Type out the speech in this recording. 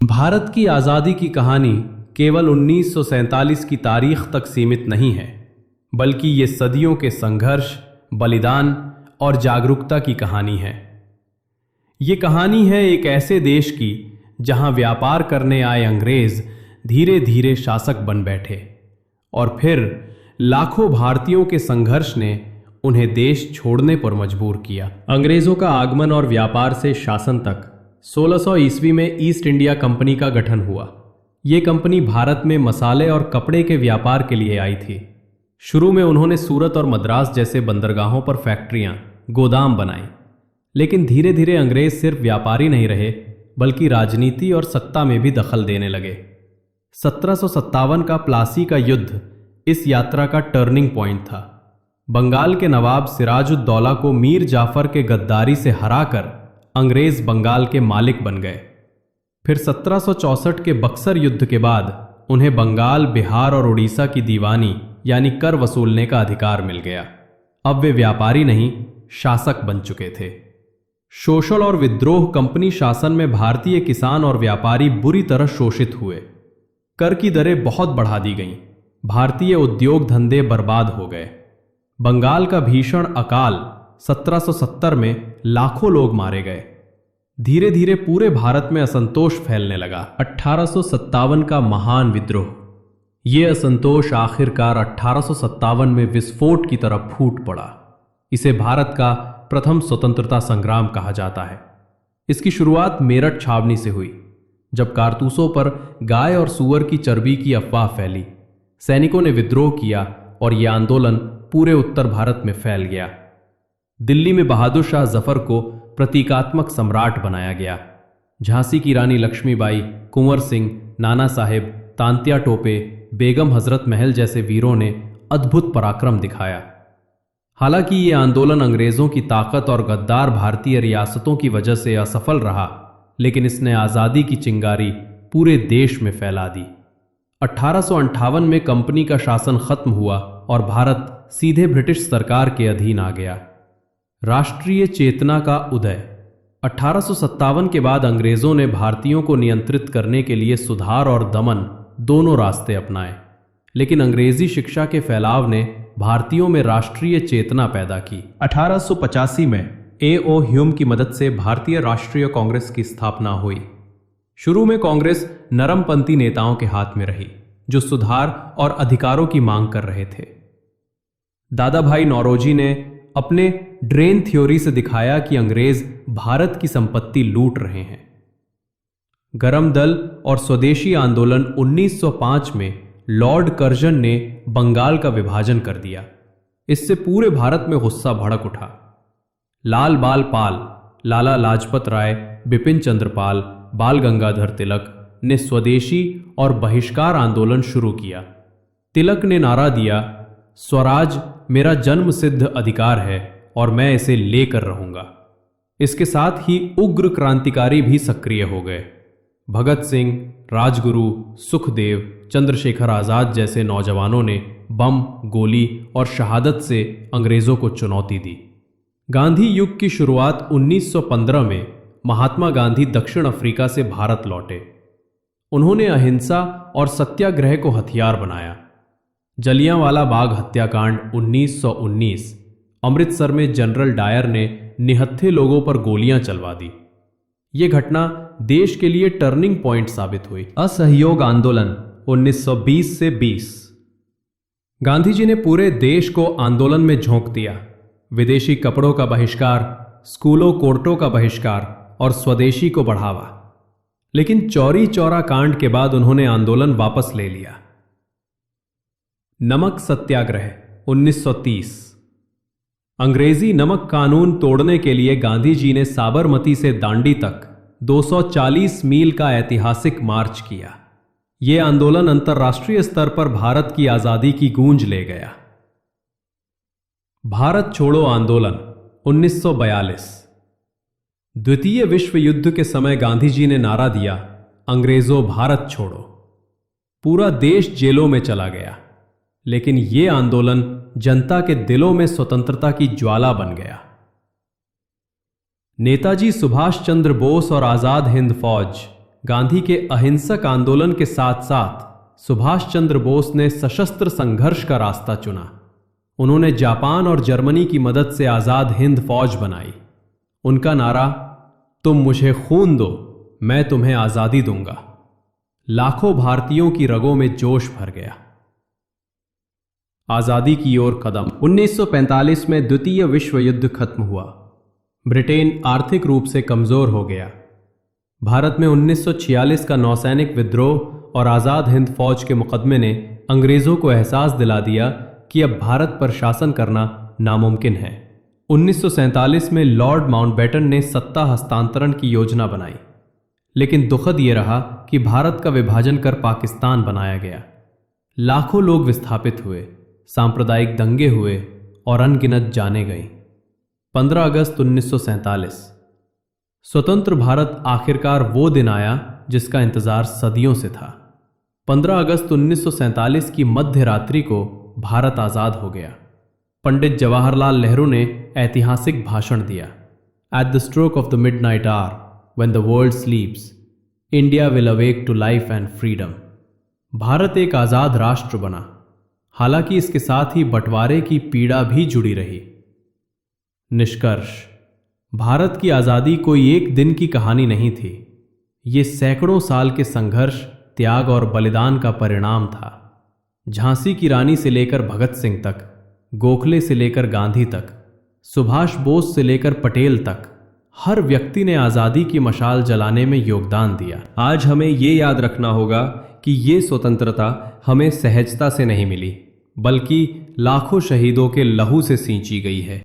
भारत की आज़ादी की कहानी केवल 1947 की तारीख तक सीमित नहीं है, बल्कि ये सदियों के संघर्ष, बलिदान और जागरूकता की कहानी है। ये कहानी है एक ऐसे देश की जहां व्यापार करने आए अंग्रेज धीरे धीरे शासक बन बैठे और फिर लाखों भारतीयों के संघर्ष ने उन्हें देश छोड़ने पर मजबूर किया। अंग्रेजों का आगमन और व्यापार से शासन तक 1600 ईस्वी में ईस्ट इंडिया कंपनी का गठन हुआ। ये कंपनी भारत में मसाले और कपड़े के व्यापार के लिए आई थी। शुरू में उन्होंने सूरत और मद्रास जैसे बंदरगाहों पर फैक्ट्रियां, गोदाम बनाई, लेकिन धीरे धीरे अंग्रेज सिर्फ व्यापारी नहीं रहे, बल्कि राजनीति और सत्ता में भी दखल देने लगे। 1757 का प्लासी का युद्ध इस यात्रा का टर्निंग पॉइंट था। बंगाल के नवाब सिराजुद्दौला को मीर जाफर के गद्दारी से हराकर अंग्रेज बंगाल के मालिक बन गए। फिर 1764 के बक्सर युद्ध के बाद उन्हें बंगाल, बिहार और उड़ीसा की दीवानी यानी कर वसूलने का अधिकार मिल गया। अब वे व्यापारी नहीं, शासक बन चुके थे। शोषण और विद्रोह कंपनी शासन में भारतीय किसान और व्यापारी बुरी तरह शोषित हुए। कर की दरें बहुत बढ़ा दी गईं। भारतीय उद्योग धंधे बर्बाद हो गए। बंगाल का भीषण अकाल 1770 में लाखों लोग मारे गए। धीरे धीरे पूरे भारत में असंतोष फैलने लगा। 1857 का महान विद्रोह। ये असंतोष आखिरकार 1857 में विस्फोट की तरह फूट पड़ा। इसे भारत का प्रथम स्वतंत्रता संग्राम कहा जाता है। इसकी शुरुआत मेरठ छावनी से हुई, जब कारतूसों पर गाय और सूअर की चर्बी की अफवाह फैली। सैनिकों ने विद्रोह किया और यह आंदोलन पूरे उत्तर भारत में फैल गया। दिल्ली में बहादुर शाह जफर को प्रतीकात्मक सम्राट बनाया गया। झांसी की रानी लक्ष्मीबाई, कुंवर सिंह, नाना साहेब, तांत्या टोपे, बेगम हजरत महल जैसे वीरों ने अद्भुत पराक्रम दिखाया। हालांकि ये आंदोलन अंग्रेजों की ताकत और गद्दार भारतीय रियासतों की वजह से असफल रहा, लेकिन इसने आज़ादी की चिंगारी पूरे देश में फैला दी। 1858 में कंपनी का शासन खत्म हुआ और भारत सीधे ब्रिटिश सरकार के अधीन आ गया। राष्ट्रीय चेतना का उदय। 1857 के बाद अंग्रेजों ने भारतीयों को नियंत्रित करने के लिए सुधार और दमन दोनों रास्ते अपनाए, लेकिन अंग्रेजी शिक्षा के फैलाव ने भारतीयों में राष्ट्रीय चेतना पैदा की। 1885 में A.O. ह्यूम की मदद से भारतीय राष्ट्रीय कांग्रेस की स्थापना हुई। शुरू में कांग्रेस नरमपंथी नेताओं के हाथ में रही, जो सुधार और अधिकारों की मांग कर रहे थे। दादा भाई नौरोजी ने अपने ड्रेन थ्योरी से दिखाया कि अंग्रेज भारत की संपत्ति लूट रहे हैं। गरम दल और स्वदेशी आंदोलन 1905 में लॉर्ड कर्जन ने बंगाल का विभाजन कर दिया। इससे पूरे भारत में गुस्सा भड़क उठा। लाल बाल पाल, लाला लाजपत राय, बिपिन चंद्र पाल, बाल गंगाधर तिलक ने स्वदेशी और बहिष्कार आंदोलन शुरू किया। तिलक ने नारा दिया, स्वराज मेरा जन्म सिद्ध अधिकार है और मैं इसे लेकर रहूंगा। इसके साथ ही उग्र क्रांतिकारी भी सक्रिय हो गए। भगत सिंह, राजगुरु, सुखदेव, चंद्रशेखर आजाद जैसे नौजवानों ने बम, गोली और शहादत से अंग्रेजों को चुनौती दी। गांधी युग की शुरुआत 1915 में महात्मा गांधी दक्षिण अफ्रीका से भारत लौटे। उन्होंने अहिंसा और सत्याग्रह को हथियार बनाया। जलियांवाला बाग हत्याकांड 1919, अमृतसर में जनरल डायर ने निहत्थे लोगों पर गोलियां चलवा दी। ये घटना देश के लिए टर्निंग पॉइंट साबित हुई। असहयोग आंदोलन 1920 से 20। गांधी जी ने पूरे देश को आंदोलन में झोंक दिया। विदेशी कपड़ों का बहिष्कार, स्कूलों कोर्टों का बहिष्कार और स्वदेशी को बढ़ावा। लेकिन चौरी चौरा कांड के बाद उन्होंने आंदोलन वापस ले लिया। नमक सत्याग्रह 1930। अंग्रेजी नमक कानून तोड़ने के लिए गांधी जी ने साबरमती से दांडी तक 240 मील का ऐतिहासिक मार्च किया। यह आंदोलन अंतर्राष्ट्रीय स्तर पर भारत की आजादी की गूंज ले गया। भारत छोड़ो आंदोलन 1942। द्वितीय विश्व युद्ध के समय गांधी जी ने नारा दिया, अंग्रेजों भारत छोड़ो। पूरा देश जेलों में चला गया, लेकिन यह आंदोलन जनता के दिलों में स्वतंत्रता की ज्वाला बन गया। नेताजी सुभाष चंद्र बोस और आजाद हिंद फौज गांधी के अहिंसक आंदोलन के साथ साथ सुभाष चंद्र बोस ने सशस्त्र संघर्ष का रास्ता चुना। उन्होंने जापान और जर्मनी की मदद से आजाद हिंद फौज बनाई। उनका नारा, तुम मुझे खून दो, मैं तुम्हें आजादी दूंगा, लाखों भारतीयों की रगों में जोश भर गया। आजादी की ओर कदम। 1945 में द्वितीय विश्व युद्ध खत्म हुआ। ब्रिटेन आर्थिक रूप से कमजोर हो गया। भारत में 1946 का नौसैनिक विद्रोह और आजाद हिंद फौज के मुकदमे ने अंग्रेजों को एहसास दिला दिया कि अब भारत पर शासन करना नामुमकिन है। 1947 में लॉर्ड माउंटबेटन ने सत्ता हस्तांतरण की योजना बनाई, लेकिन दुखद यह रहा कि भारत का विभाजन कर पाकिस्तान बनाया गया। लाखों लोग विस्थापित हुए, सांप्रदायिक दंगे हुए और अनगिनत जानें गईं। 15 अगस्त 1947 स्वतंत्र भारत आखिरकार वो दिन आया जिसका इंतजार सदियों से था। 15 अगस्त 1947 की मध्य रात्रि को भारत आजाद हो गया। पंडित जवाहरलाल नेहरू ने ऐतिहासिक भाषण दिया। At the stroke of the midnight hour, when the world sleeps, India will awake to life and freedom. Bharat एक आजाद राष्ट्र बना, हालांकि इसके साथ ही बंटवारे की पीड़ा भी जुड़ी रही। निष्कर्ष, भारत की आजादी कोई एक दिन की कहानी नहीं थी। ये सैकड़ों साल के संघर्ष, त्याग और बलिदान का परिणाम था। झांसी की रानी से लेकर भगत सिंह तक, गोखले से लेकर गांधी तक, सुभाष बोस से लेकर पटेल तक, हर व्यक्ति ने आजादी की मशाल जलाने में योगदान दिया। आज हमें ये याद रखना होगा कि ये स्वतंत्रता हमें सहजता से नहीं मिली, बल्कि लाखों शहीदों के लहू से सींची गई है।